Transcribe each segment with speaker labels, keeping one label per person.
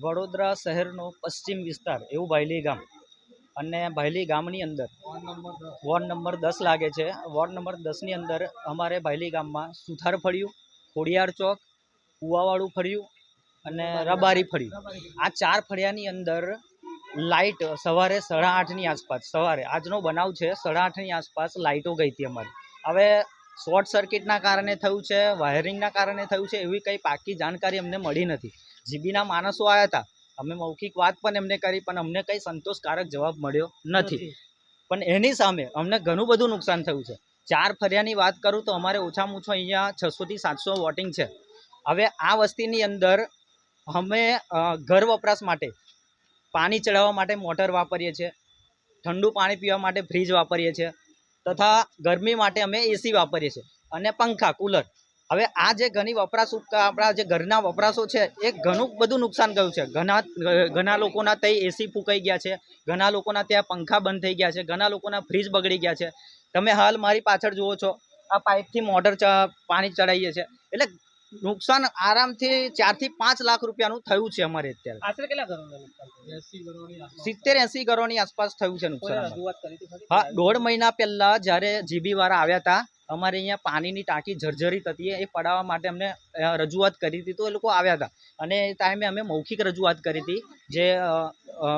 Speaker 1: વડોદરા શહેરનો પશ્ચિમ વિસ્તાર એવું ભાયલી ગામ અને ભાયલી ગામની અંદર વોર્ડ નંબર 10 લાગે છે. વોર્ડ નંબર 10ની અંદર અમારે ભાયલી ગામમાં સુથાર ફળિયું, ખોડિયાર ચોક, કુવાવાળું ફળિયું અને રબારી ફળિયું, આ 4 ફળિયાની અંદર લાઇટ સવારે 8:30ની આસપાસ, સવારે આજનો બનાવ છે, 8:30ની આસપાસ લાઇટો ગઈ હતી અમારી. હવે શોર્ટ સર્કિટના કારણે થયું છે, વાયરિંગના કારણે થયું છે, એવી કંઈ પાકી જાણકારી અમને મળી નથી. જીબીના માણસો આવ્યા હતા, અમે મૌખિક વાત પણ એમને કરી, પણ અમને કંઈ સંતોષકારક જવાબ મળ્યો નથી. પણ એની સામે અમને ઘણું બધું નુકસાન થયું છે. 4 ફળિયાની વાત કરું તો અમારે ઓછામાં ઓછું અહીંયા 600 થી 700 વોટિંગ છે. હવે આ વસ્તીની અંદર અમે ઘર વપરાશ માટે પાણી ચડાવવા માટે મોટર વાપરીએ છીએ, ઠંડુ પાણી પીવા માટે ફ્રીજ વાપરીએ છીએ, તથા ગરમી માટે અમે એસી વાપરીએ છીએ અને પંખા, કુલર. હવે આ જે ઘણી વપરાશ આપણા જે ઘરના વપરાશો છે એ ઘણું બધું નુકસાન ગયું છે. ઘણા લોકોના ત્યાં એસી ફૂંકાઈ ગયા છે, ઘણા લોકોના ત્યાં પંખા બંધ થઈ ગયા છે, ઘણા લોકોના ફ્રીજ બગડી ગયા છે. તમે હાલ મારી પાછળ જુઓ છો, આ પાઇપથી મોટર પાણી ચડાવીએ છીએ. એટલે નુકસાન આરામથી 4 થી 5 લાખ રૂપિયાનું થયું છે અમારે અત્યારે.
Speaker 2: આશરે કેટલા ઘરોને નુકસાન થયું?
Speaker 1: 70-80 ઘરોની આસપાસ થયું છે નુકસાન. હા, 1.5 મહિના પહેલા જ્યારે જીબી વાળા આવ્યા હતા, અમારે અહીંયા પાણીની ટાંકી જર્જરિત હતી, એ પડાવવા માટે અમને રજૂઆત કરી હતી, તો એ લોકો આવ્યા હતા અને એ ટાઈમે અમે મૌખિક રજૂઆત કરી હતી જે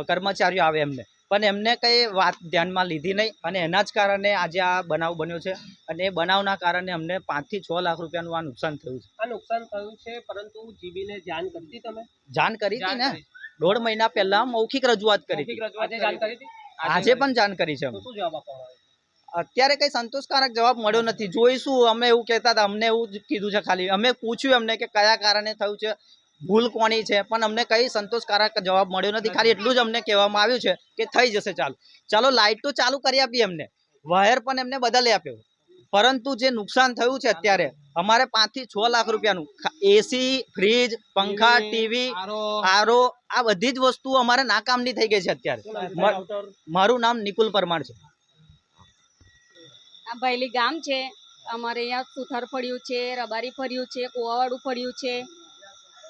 Speaker 1: કર્મચારીઓ આવે એમને, પણ એમને કંઈ વાત ધ્યાનમાં લીધી નહીં અને એના જ કારણે આજે આ બનાવ બન્યો છે. અને એ બનાવના કારણે અમને 5 થી 6 લાખ રૂપિયાનું આ નુકસાન થયું છે.
Speaker 2: આ નુકસાન થયું છે, પરંતુ જીબીને જાણ કરી હતી તમે?
Speaker 1: જાણ કરી હતી ને, 1.5 મહિના પહેલા મૌખિક રજૂઆત કરી હતી. આજે પણ જાણ કરી છે.
Speaker 2: શું જવાબ આપવામાં આવ્યો?
Speaker 1: અત્યારે કઈ સંતોષકારક જવાબ મળ્યો નથી. જોઈશું, અમે એવું કહેતા હતા, અમને એવું જ કીધું છે. ખાલી અમે પૂછ્યું એમને કે કયા કારણે થયું છે, ભૂલ કોની છે, પણ અમને કઈ સંતોષકારક જવાબ મળ્યો નથી. ખાલી એટલું જ અમને કહેવામાં આવ્યું છે કે થઈ જશે, ચાલો લાઇટ તો ચાલુ કરી આપી એમને, વાયર પણ એમને બદલી આપ્યો, પરંતુ જે નુકસાન થયું છે અત્યારે અમારે 5 થી 6 લાખ રૂપિયાનું, એસી, ફ્રીજ, પંખા, ટીવી, આરો, આ બધી જ વસ્તુઓ અમારે નાકામની થઈ ગઈ છે અત્યારે. મારું નામ નિકુલ પરમાર છે.
Speaker 3: આ ભાયલી ગામ છે, અમારે અહીંયા સુથાર ફળિયું છે, રબારી ફળિયું છે, કુવાવાળું ફળિયું છે,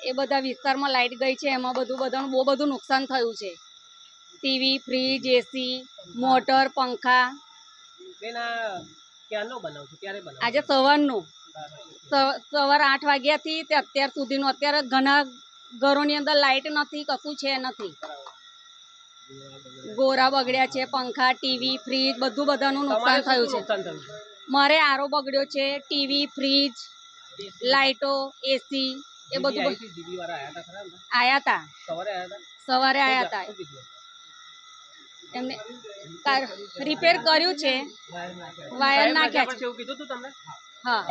Speaker 3: એ બધા વિસ્તારમાં લાઇટ ગઈ છે. એમાં બધાનું બહુ બધું નુકસાન થયું છે. ટીવી, ફ્રીજ, એસી, મોટર, પંખા. આજે સવારનું, સવારે 8 વાગ્યાથી તે અત્યાર સુધીનું, અત્યારે ઘણા ઘરોની અંદર લાઇટ નથી, કશું છે નથી. ગોરા બગડ્યા છે, પંખા, ટીવી, ફ્રીજ, બધાનું નુકસાન થયું છે. મારે આરો બગડ્યો છે, ટીવી, ફ્રીજ, લાઇટો, એસી, એ બધું આયા હતા. સવારે આયા હતા. એમને રિપેર કર્યું છે, વાયર નાખ્યા છે. હા.